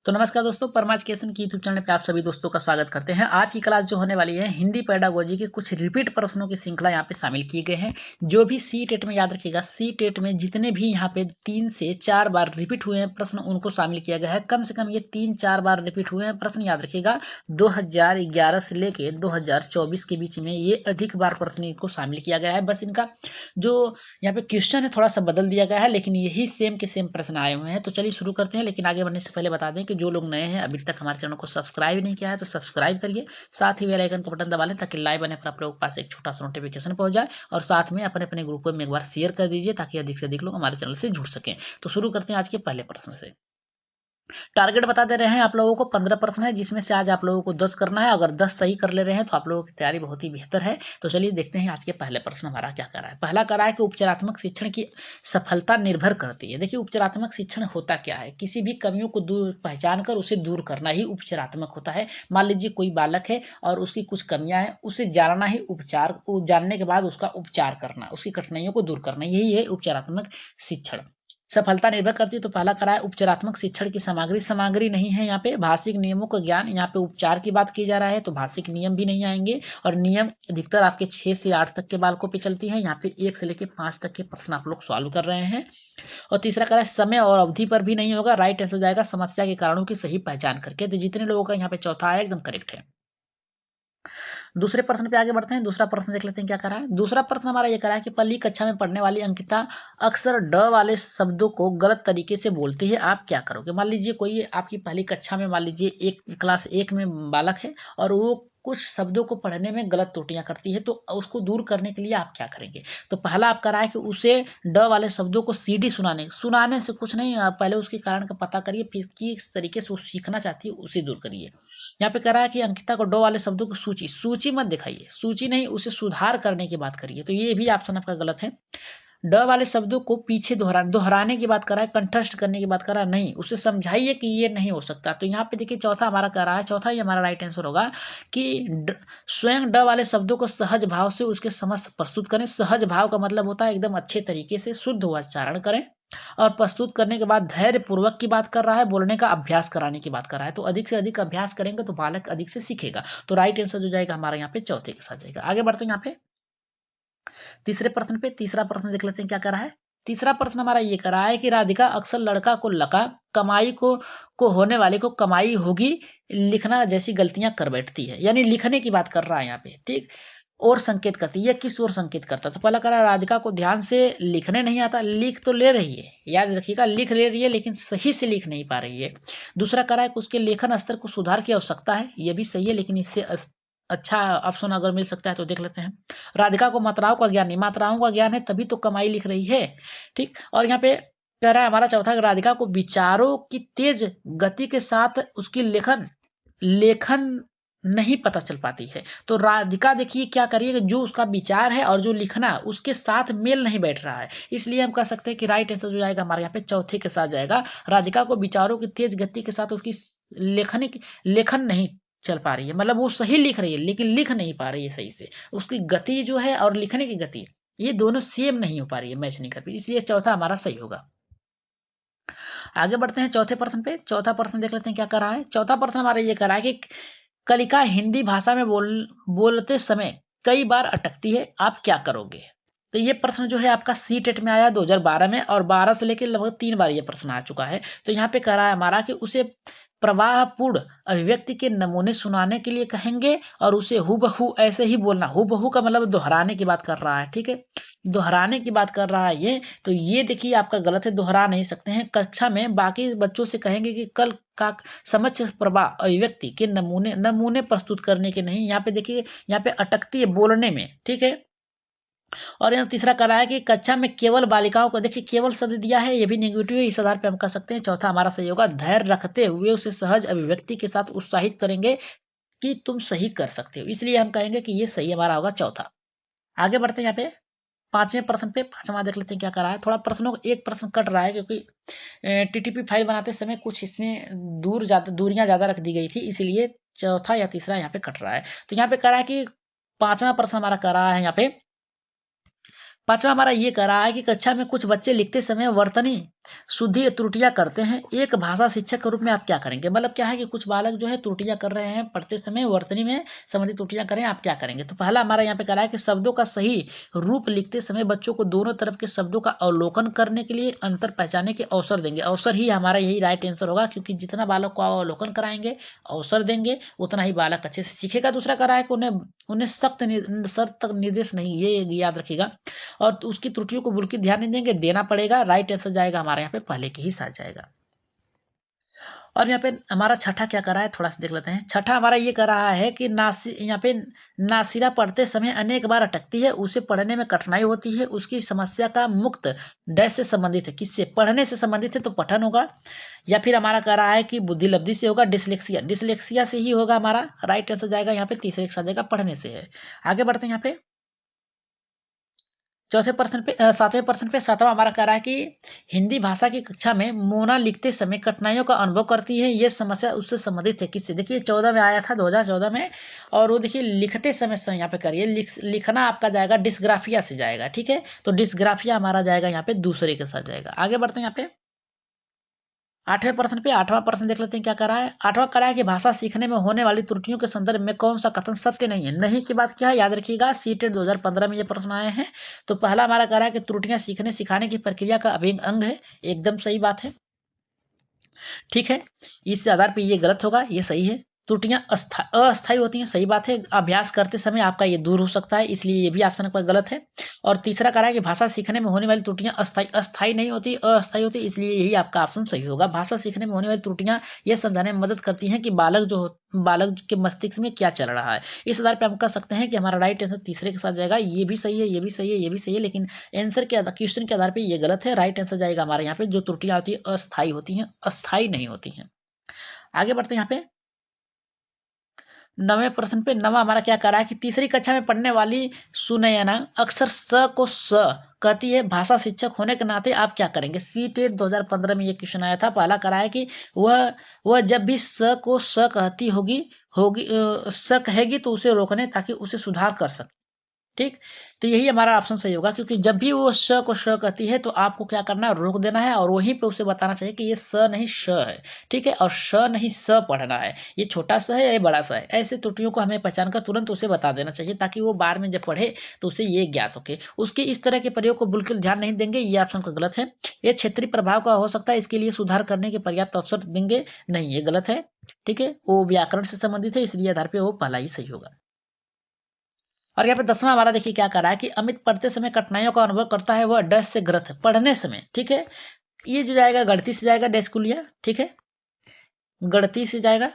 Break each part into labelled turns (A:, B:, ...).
A: तो नमस्कार दोस्तों, परमा एजुकेशन की यूट्यूब चैनल पे आप सभी दोस्तों का स्वागत करते हैं। आज की क्लास जो होने वाली है हिंदी पेडागोजी के कुछ रिपीट प्रश्नों की श्रृंखला यहाँ पे शामिल किए गए हैं। जो भी सी टेट में याद रखिएगा, सी टेट में जितने भी यहाँ पे 3 से 4 बार रिपीट हुए हैं प्रश्न उनको शामिल किया गया है। कम से कम ये 3-4 बार रिपीट हुए हैं प्रश्न, याद रखिएगा। 2011 से लेके 2024 के बीच में ये अधिक बार प्रश्न को शामिल किया गया है। बस इनका जो यहाँ पे क्वेश्चन है थोड़ा सा बदल दिया गया है, लेकिन यही सेम के सेम प्रश्न आए हुए हैं। तो चलिए शुरू करते हैं, लेकिन आगे बढ़ने से पहले बता दें कि जो लोग नए हैं, अभी तक हमारे चैनल को सब्सक्राइब नहीं किया है तो सब्सक्राइब करिए। साथ ही बेल आइकन का बटन दबा लें ताकि लाइव आने पर आप लोगों के पास एक छोटा सा नोटिफिकेशन पहुंच जाए। और साथ में अपने अपने ग्रुप में एक बार शेयर कर दीजिए ताकि अधिक से अधिक लोग हमारे चैनल से जुड़ सकें। तो शुरू करते हैं आज के पहले प्रश्न से। टारगेट बता दे रहे हैं आप लोगों को 15 प्रश्न है, जिसमें से आज आप लोगों को 10 करना है। अगर 10 सही कर ले रहे हैं तो आप लोगों की तैयारी बहुत ही बेहतर है। तो चलिए देखते हैं आज के पहले प्रश्न हमारा क्या कर रहा है। पहला कर रहा है कि उपचारात्मक शिक्षण की सफलता निर्भर करती है। देखिए, उपचारात्मक शिक्षण होता क्या है? किसी भी कमियों को दूर पहचान कर उसे दूर करना ही उपचारात्मक होता है। मान लीजिए कोई बालक है और उसकी कुछ कमियां हैं, उसे जानना ही उपचार, जानने के बाद उसका उपचार करना, उसकी कठिनाइयों को दूर करना, यही है उपचारात्मक शिक्षण। सफलता निर्भर करती है तो पहला करा है उपचारात्मक शिक्षण की सामग्री नहीं है। यहाँ पे भाषिक नियमों का ज्ञान, यहाँ पे उपचार की बात की जा रहा है तो भाषिक नियम भी नहीं आएंगे। और नियम अधिकतर आपके 6 से 8 तक के बालकों पे चलती है। यहाँ पे 1 से लेके 5 तक के प्रश्न आप लोग सॉल्व कर रहे हैं। और तीसरा करा है समय और अवधि पर भी नहीं होगा। राइट आंसर हो जाएगा समस्या के कारणों की सही पहचान करके। तो जितने लोगों का यहाँ पे चौथा है एकदम करेक्ट है। दूसरे प्रश्न पे आगे बढ़ते हैं। दूसरा प्रश्न देख लेते हैं क्या करा है। दूसरा प्रश्न हमारा ये करा है कि पहली कक्षा में पढ़ने वाली अंकिता अक्सर ड वाले शब्दों को गलत तरीके से बोलती है, आप क्या करोगे? मान लीजिए कोई आपकी पहली कक्षा में, मान लीजिए एक क्लास 1 में बालक है और वो कुछ शब्दों को पढ़ने में गलत त्रुटियां करती है, तो उसको दूर करने के लिए आप क्या करेंगे? तो पहला आप करा है कि उसे ड वाले शब्दों को सीडी सुनाने से कुछ नहीं, आप पहले उसके कारण का पता करिए, फिर किस तरीके से वो सीखना चाहती है उसे दूर करिए। यहाँ पे कह रहा है कि अंकिता को डो वाले शब्दों की सूची मत दिखाइए, सूची नहीं, उसे सुधार करने की बात करिए। तो ये भी ऑप्शन आपका गलत है। ड वाले शब्दों को पीछे दोहराने की बात कर रहा है, कंठस्थ करने की बात कर रहा है, नहीं, उसे समझाइए कि ये नहीं हो सकता। तो यहाँ पे देखिए चौथा हमारा कह रहा है, चौथा ही हमारा राइट आंसर होगा कि स्वयं ड वाले शब्दों को सहज भाव से उसके समस्त प्रस्तुत करें। सहज भाव का मतलब होता है एकदम अच्छे तरीके से शुद्ध उच्चारण करें। और प्रस्तुत करने के बाद धैर्य पूर्वक की बात कर रहा है, बोलने का अभ्यास कराने की बात कर रहा है। तो अधिक से अधिक अभ्यास करेंगे तो बालक अधिक से सीखेगा। तो राइट आंसर जो जाएगा हमारा यहाँ पे चौथे के साथ जाएगा। आगे बढ़ते हैं यहाँ पे तीसरे प्रश्न पे। तीसरा प्रश्न देख लेते हैं क्या कर रहा है। तीसरा प्रश्न हमारा ये कर रहा है कि राधिका अक्सर लड़का को लका, कमाई को होने वाले को कमाई होगी लिखना जैसी गलतियां कर बैठती है। यानी लिखने की बात कर रहा है यहाँ पे, ठीक। और संकेत करती है, किस ओर संकेत करता? तो पहला करा राधिका को ध्यान से लिखने नहीं आता, लिख तो ले रही है, याद रखिएगा, लिख ले रही है लेकिन सही से लिख नहीं पा रही है। दूसरा करा है कि उसके लेखन स्तर को सुधार की आवश्यकता है, ये भी सही है, लेकिन इससे अच्छा ऑप्शन अगर मिल सकता है तो देख लेते हैं। राधिका को मात्राओं का ज्ञान नहीं, मात्राओं का ज्ञान है तभी तो कमाई लिख रही है, ठीक। और यहाँ पे कह रहा है हमारा चौथा, राधिका को विचारों की तेज गति के साथ उसकी लेखन लेखन नहीं पता चल पाती है। तो राधिका देखिए क्या करिए, जो उसका विचार है और जो लिखना उसके साथ मेल नहीं बैठ रहा है, इसलिए हम कह सकते हैं कि राइट आंसर जो जाएगा हमारे यहाँ पे चौथे के साथ जाएगा। राधिका को विचारों की तेज गति के साथ उसकी लेखन नहीं चल पा रही है, मतलब वो सही लिख रही है लेकिन लिख नहीं पा रही है सही से। उसकी गति जो है और लिखने की गति, ये दोनों सेम नहीं हो पा रही है, मैच नहीं कर पा रही, इसलिए चौथा हमारा सही होगा। आगे बढ़ते हैं चौथे प्रश्न पे। चौथा प्रश्न देख लेते हैं क्या कर रहा है। चौथा प्रश्न हमारा ये कर रहा है कि कलिका हिंदी भाषा में बोलते समय कई बार अटकती है, आप क्या करोगे? तो ये प्रश्न जो है आपका सी टेट में आया 2012 में, और 12 से लेकर लगभग 3 बार ये प्रश्न आ चुका है। तो यहाँ पे कह रहा है हमारा कि उसे प्रवाहपूर्ण अभिव्यक्ति के नमूने सुनाने के लिए कहेंगे और उसे हूबहू ऐसे ही बोलना। हूबहू का मतलब दोहराने की बात कर रहा है, ठीक है, दोहराने की बात कर रहा है ये। तो ये देखिए आपका गलत है, दोहरा नहीं सकते हैं। कक्षा में बाकी बच्चों से कहेंगे कि कल का समझ प्रवाह अभिव्यक्ति के नमूने प्रस्तुत करने के नहीं। यहाँ पे देखिए, यहाँ पे अटकती है बोलने में, ठीक है। और यहाँ तीसरा करा है कि कक्षा में केवल बालिकाओं को, देखिए केवल शब्द दिया है, ये भी नेगेटिव है, इस आधार पे हम कह सकते हैं चौथा हमारा सही होगा। धैर्य रखते हुए उसे सहज अभिव्यक्ति के साथ उत्साहित करेंगे कि तुम सही कर सकते हो, इसलिए हम कहेंगे कि ये सही हमारा होगा चौथा। आगे बढ़ते हैं यहाँ पे पांचवें प्रश्न पे। पांचवा देख लेते हैं क्या करा है। थोड़ा प्रश्नों एक प्रश्न कट रहा है क्योंकि टीटीपी फाइल बनाते समय कुछ इसमें दूरियां ज्यादा रख दी गई थी, इसीलिए चौथा या तीसरा यहाँ पे कट रहा है। तो यहाँ पे कह रहा है कि पांचवा प्रश्न हमारा कह रहा है यहाँ पे, पांचवा हमारा ये कह रहा है कि कक्षा में कुछ बच्चे लिखते समय वर्तनी शुद्धि त्रुटियां करते हैं, एक भाषा शिक्षक के रूप में आप क्या करेंगे। मतलब क्या है कि कुछ बालक जो है त्रुटियां कर रहे हैं पढ़ते समय, वर्तनी में संबंधित त्रुटियां करें, आप क्या करेंगे। तो पहला हमारा यहाँ पे कह रहा है कि शब्दों का सही रूप लिखते समय बच्चों को दोनों तरफ के शब्दों का अवलोकन करने के लिए अंतर पहचानने के अवसर देंगे। अवसर ही हमारा यही राइट आंसर होगा, क्योंकि जितना बालक को अवलोकन कराएंगे, अवसर देंगे, उतना ही बालक अच्छे से सीखेगा। दूसरा कह रहा है कि उन्हें उन्हें सख्त निर्देश नहीं, ये याद रखिएगा, और उसकी त्रुटियों को बिल्कुल ध्यान नहीं देंगे, देना पड़ेगा। राइट आंसर जाएगा हमारे यहाँ पे पहले के ही साथ जाएगा। और यहाँ पे हमारा छठा क्या कर रहा है, थोड़ा सा देख लेते हैं। छठा हमारा ये कर रहा है कि यहाँ पे नासिरा पढ़ते समय अनेक बार अटकती है, उसे पढ़ने में कठिनाई होती है, उसकी समस्या का मुक्त डैश से संबंधित है। किससे? पढ़ने से संबंधित है तो पठन होगा, या फिर हमारा कह रहा है कि बुद्धि लब्धि से होगा, डिसलेक्सिया, डिसलेक्सिया से ही होगा हमारा। राइट आंसर जाएगा यहाँ पे तीसरे के साथ जाएगा, पढ़ने से है। आगे बढ़ते हैं यहाँ पे चौथे प्रश्न पे, सातवें प्रश्न पे सातवां हमारा कह रहा है कि हिंदी भाषा की कक्षा में मोना लिखते समय कठिनाइयों का अनुभव करती है, ये समस्या उससे संबंधित है। किससे? देखिए 14 में आया था, 2014 में, और वो देखिए लिखते समय यहाँ पे करिए, लिखना आपका जाएगा डिस्ग्राफिया से जाएगा, ठीक है। तो डिस्ग्राफिया हमारा जाएगा यहाँ पे दूसरे के साथ जाएगा। आगे बढ़ते हैं यहाँ पे आठवें प्रश्न पे। आठवां प्रश्न देख लेते हैं क्या कर रहा है। आठवां कर रहा है कि भाषा सीखने में होने वाली त्रुटियों के संदर्भ में कौन सा कथन सत्य नहीं है। नहीं की बात क्या है, याद रखिएगा, सीटेट 2015 में ये प्रश्न आए हैं। तो पहला हमारा कह रहा है कि त्रुटियां सीखने सिखाने की प्रक्रिया का अभिन्न अंग है, एकदम सही बात है, ठीक है। इस आधार पर ये गलत होगा, ये सही है। त्रुटियां अस्थायी होती हैं, सही बात है, अभ्यास करते समय आपका ये दूर हो सकता है, इसलिए ये भी ऑप्शन पर गलत है। और तीसरा कह रहा है कि भाषा सीखने में होने वाली त्रुटियां अस्थायी नहीं होती, अस्थायी होती, इसलिए यही आपका ऑप्शन सही होगा। भाषा सीखने में होने वाली त्रुटियां ये समझाने में मदद करती हैं कि बालक के मस्तिष्क में क्या चल रहा है। इस आधार पर हम कह सकते हैं कि हमारा राइट आंसर तीसरे के साथ जाएगा। ये भी सही है, ये भी सही है, ये भी सही है, लेकिन आंसर के क्वेश्चन के आधार पर ये गलत है। राइट आंसर जाएगा हमारे यहाँ पे जो त्रुटियां होती है अस्थायी होती हैं, अस्थायी नहीं होती हैं। आगे बढ़ते हैं यहाँ पे नवे प्रश्न पे। नवा हमारा क्या कर रहा है कि तीसरी कक्षा में पढ़ने वाली सुनयना अक्सर स को स कहती है, भाषा शिक्षक होने के नाते आप क्या करेंगे। सी टेट 2015 में ये क्वेश्चन आया था। पहला करा है कि वह जब भी स को स कहती होगी होगी स कहेगी तो उसे रोकने, ताकि उसे सुधार कर सके, ठीक। तो यही हमारा ऑप्शन सही होगा, क्योंकि जब भी वो श को श कहती है तो आपको क्या करना है, रोक देना है, और वहीं पे उसे बताना चाहिए कि ये स नहीं श है, ठीक है, और श नहीं स पढ़ना है, ये छोटा स है, ये बड़ा स है। ऐसे त्रुटियों को हमें पहचान कर तुरंत उसे बता देना चाहिए, ताकि वो बार में जब पढ़े तो उसे ये ज्ञात हो। उसके इस तरह के प्रयोग को बिल्कुल ध्यान नहीं देंगे, ये ऑप्शन का गलत है। ये क्षेत्रीय प्रभाव का हो सकता है, इसके लिए सुधार करने के पर्याप्त अवसर देंगे, नहीं, ये गलत है, ठीक है। वो व्याकरण से संबंधित है, इसलिए आधार पर वो पहला ही सही होगा। और यहाँ पे 10वां हमारा देखिए क्या कर रहा है कि अमित पढ़ते समय कठिनाइयों का अनुभव करता है, वह डैश से ग्रस्त है, पढ़ने समय, ठीक है। ये जो जाएगा गणती से जाएगा, डेस्कुलिया, ठीक है, गणती से जाएगा।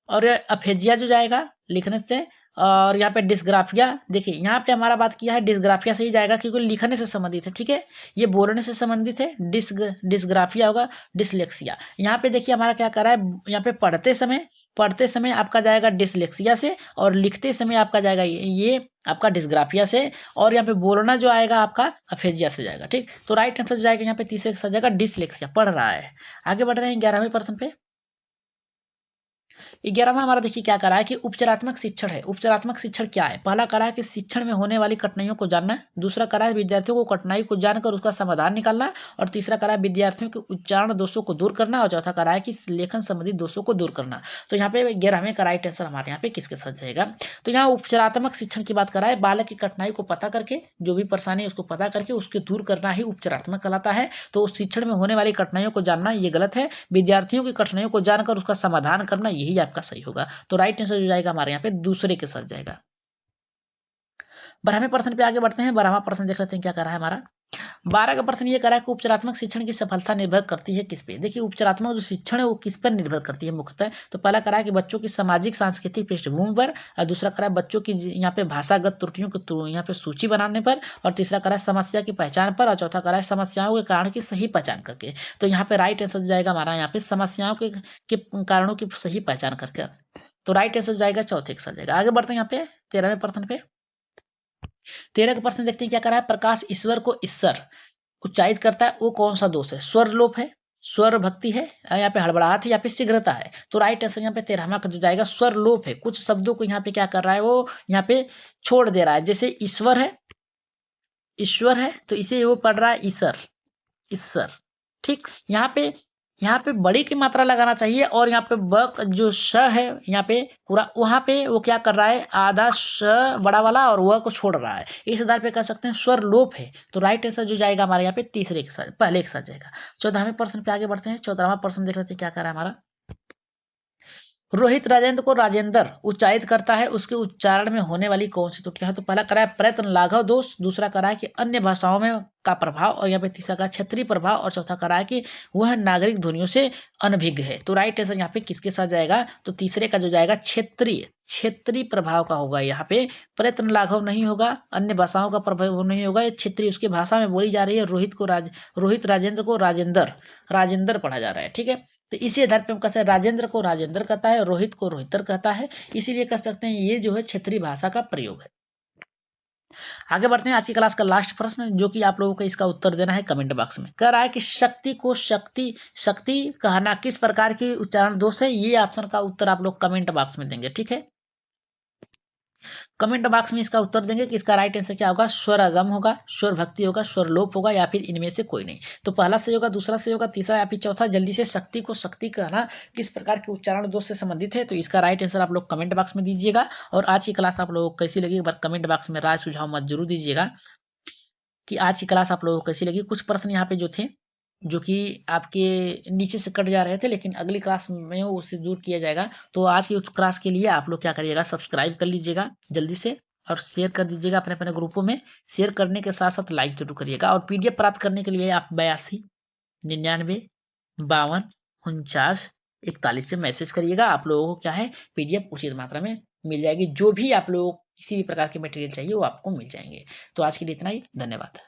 A: और अफेजिया जो जाएगा लिखने से। और यहाँ पे डिस्ग्राफिया, देखिए यहाँ पे हमारा बात किया है डिस्ग्राफिया से ही जाएगा, क्योंकि लिखने से संबंधित है, ठीक है, ये बोलने से संबंधित है। डिस्ग्राफिया होगा, डिसलेक्सिया। यहाँ पे देखिए हमारा क्या कर रहा है, यहाँ पे पढ़ते समय आपका जाएगा डिसलेक्सिया से, और लिखते समय आपका जाएगा ये आपका डिस्ग्राफिया से, और यहाँ पे बोलना जो आएगा आपका अफेजिया से जाएगा, ठीक। तो राइट आंसर जाएगा यहाँ पे तीसरे के साथ जाएगा डिसलेक्सिया, पढ़ रहा है। आगे बढ़ रहे हैं 11वें प्रश्न पे। 11वां हमारा देखिए क्या करा है कि उपचारात्मक शिक्षण है। उपचारात्मक शिक्षण क्या है। पहला करा है कि शिक्षण में होने वाली कठिनाइयों को जानना, दूसरा करा है विद्यार्थियों को कठिनाई को जानकर उसका समाधान निकालना, और तीसरा करा है विद्यार्थियों के उच्चारण दोषों को दूर करना, और चौथा करा है कि लेखन संबंधी दोषों को दूर करना। तो यहाँ पे 11वें का राइट आंसर हमारे यहाँ पे किसके साथ जाएगा। तो यहाँ उपचारात्मक शिक्षण की बात करा है, बालक की कठिनाई को पता करके, जो भी परेशानी है उसको पता करके उसके दूर करना ही उपचारात्मक कहलाता है। तो शिक्षण में होने वाली कठिनाइयों को जानना ये गलत है, विद्यार्थियों की कठिनाइयों को जानकर उसका समाधान करना यही आपका सही होगा। तो राइट आंसर जो जाएगा हमारे यहाँ पे दूसरे के साथ जाएगा। 12वें प्रश्न पे आगे बढ़ते हैं। 12वां प्रश्न देख लेते हैं क्या कर रहा है हमारा। 12 का प्रश्न ये करा है कि उपचारात्मक शिक्षण की सफलता निर्भर करती है किस पे। देखिए उपचारात्मक जो शिक्षण है वो किस पर निर्भर करती है मुख्यतः। तो पहला करा है कि बच्चों की सामाजिक सांस्कृतिक पृष्ठभूमि पर, और दूसरा करा है बच्चों की यहाँ पे भाषागत त्रुटियों की यहाँ पे सूची बनाने पर, और तीसरा करा है समस्या की पहचान पर, और चौथा करा है समस्याओं के कारण की सही पहचान करके। तो यहाँ पे राइट आंसर जाएगा हमारा यहाँ पे समस्याओं के कारणों की सही पहचान करके। तो राइट आंसर जाएगा चौथे के साथ जाएगा। आगे बढ़ते हैं यहाँ पे 13वें प्रश्न पे। 13 का प्रश्न देखते हैं क्या करा है। प्रकाश ईश्वर को ईश्वर उच्चारित करता है, वो कौन सा दोष है। स्वर लोप है, स्वर भक्ति है, यहाँ पे हड़बड़ाहट है, या फिर शीघ्रता है। तो राइट आंसर यहाँ पे 13वां का जो जाएगा स्वर लोप है। कुछ शब्दों को यहाँ पे क्या कर रहा है, वो यहाँ पे छोड़ दे रहा है। जैसे ईश्वर है तो इसे वो पढ़ रहा है ईश्वर, इसर। ठीक, यहाँ पे बड़ी की मात्रा लगाना चाहिए और यहाँ पे ब जो श है यहाँ पे पूरा, वहां पे वो क्या कर रहा है, आधा श बड़ा वाला और व को छोड़ रहा है। इस आधार पे कह सकते हैं स्वर लोप है। तो राइट आंसर जो जाएगा हमारे यहाँ पे तीसरे के साथ, पहले के साथ जाएगा। 14वें प्रश्न पे आगे बढ़ते हैं। 14वां प्रश्न देख लेते हैं क्या कर रहा है हमारा। रोहित राजेंद्र को राजेंद्र उच्चारित करता है, उसके उच्चारण में होने वाली कौन सी त्रुटियां हैं। तो पहला करा है प्रयत्न लाघव दोष, दूसरा करा है कि अन्य भाषाओं में का प्रभाव, और यहाँ पे तीसरा करा क्षेत्रीय प्रभाव, और चौथा करा है कि वह नागरिक ध्वनियों से अनभिज्ञ है। तो राइट आंसर यहाँ पे किसके साथ जाएगा, तो तीसरे का जो जाएगा क्षेत्रीय प्रभाव का होगा। यहाँ पे प्रयत्न लाघव नहीं होगा, अन्य भाषाओं का प्रभाव नहीं होगा, क्षेत्रीय उसकी भाषा में बोली जा रही है। रोहित राजेंद्र को राजेंद्र पढ़ा जा रहा है। ठीक है, तो इसी आधार पे हम कह सकते हैं राजेंद्र को राजेंद्र कहता है, रोहित को रोहितर कहता है, इसीलिए कह सकते हैं ये जो है क्षेत्रीय भाषा का प्रयोग है। आगे बढ़ते हैं। आज की क्लास का लास्ट प्रश्न, जो कि आप लोगों को इसका उत्तर देना है कमेंट बॉक्स में। कह रहा है कि शक्ति को शक्ति कहना किस प्रकार की उच्चारण दोष है। ये ऑप्शन का उत्तर आप लोग कमेंट बॉक्स में देंगे। ठीक है, कमेंट बॉक्स में इसका उत्तर देंगे कि इसका राइट आंसर क्या होगा। स्वर अगम होगा, स्वर भक्ति होगा, स्वर लोप होगा, या फिर इनमें से कोई नहीं। तो पहला सही होगा, दूसरा सही होगा, तीसरा या फिर चौथा। जल्दी से शक्ति को शक्ति कहना किस प्रकार के उच्चारण दोष से संबंधित है, तो इसका राइट आंसर आप लोग कमेंट बॉक्स में दीजिएगा। और आज की क्लास आप लोगों को कैसी लगी, कमेंट बॉक्स में राय सुझाव मत जरूर दीजिएगा कि आज की क्लास आप लोगों को कैसी लगी। कुछ प्रश्न यहाँ पे जो थे, जो कि आपके नीचे से कट जा रहे थे, लेकिन अगली क्लास में वो उससे दूर किया जाएगा। तो आज की क्लास के लिए आप लोग क्या करिएगा, सब्सक्राइब कर लीजिएगा जल्दी से, और शेयर कर दीजिएगा अपने अपने ग्रुपों में। शेयर करने के साथ साथ लाइक जरूर करिएगा। और पीडीएफ प्राप्त करने के लिए आप 82 99 52 49 41 पे मैसेज करिएगा। आप लोगों को क्या है, पीडीएफ उचित मात्रा में मिल जाएगी। जो भी आप लोगों को किसी भी प्रकार के मटेरियल चाहिए वो आपको मिल जाएंगे। तो आज के लिए इतना ही, धन्यवाद।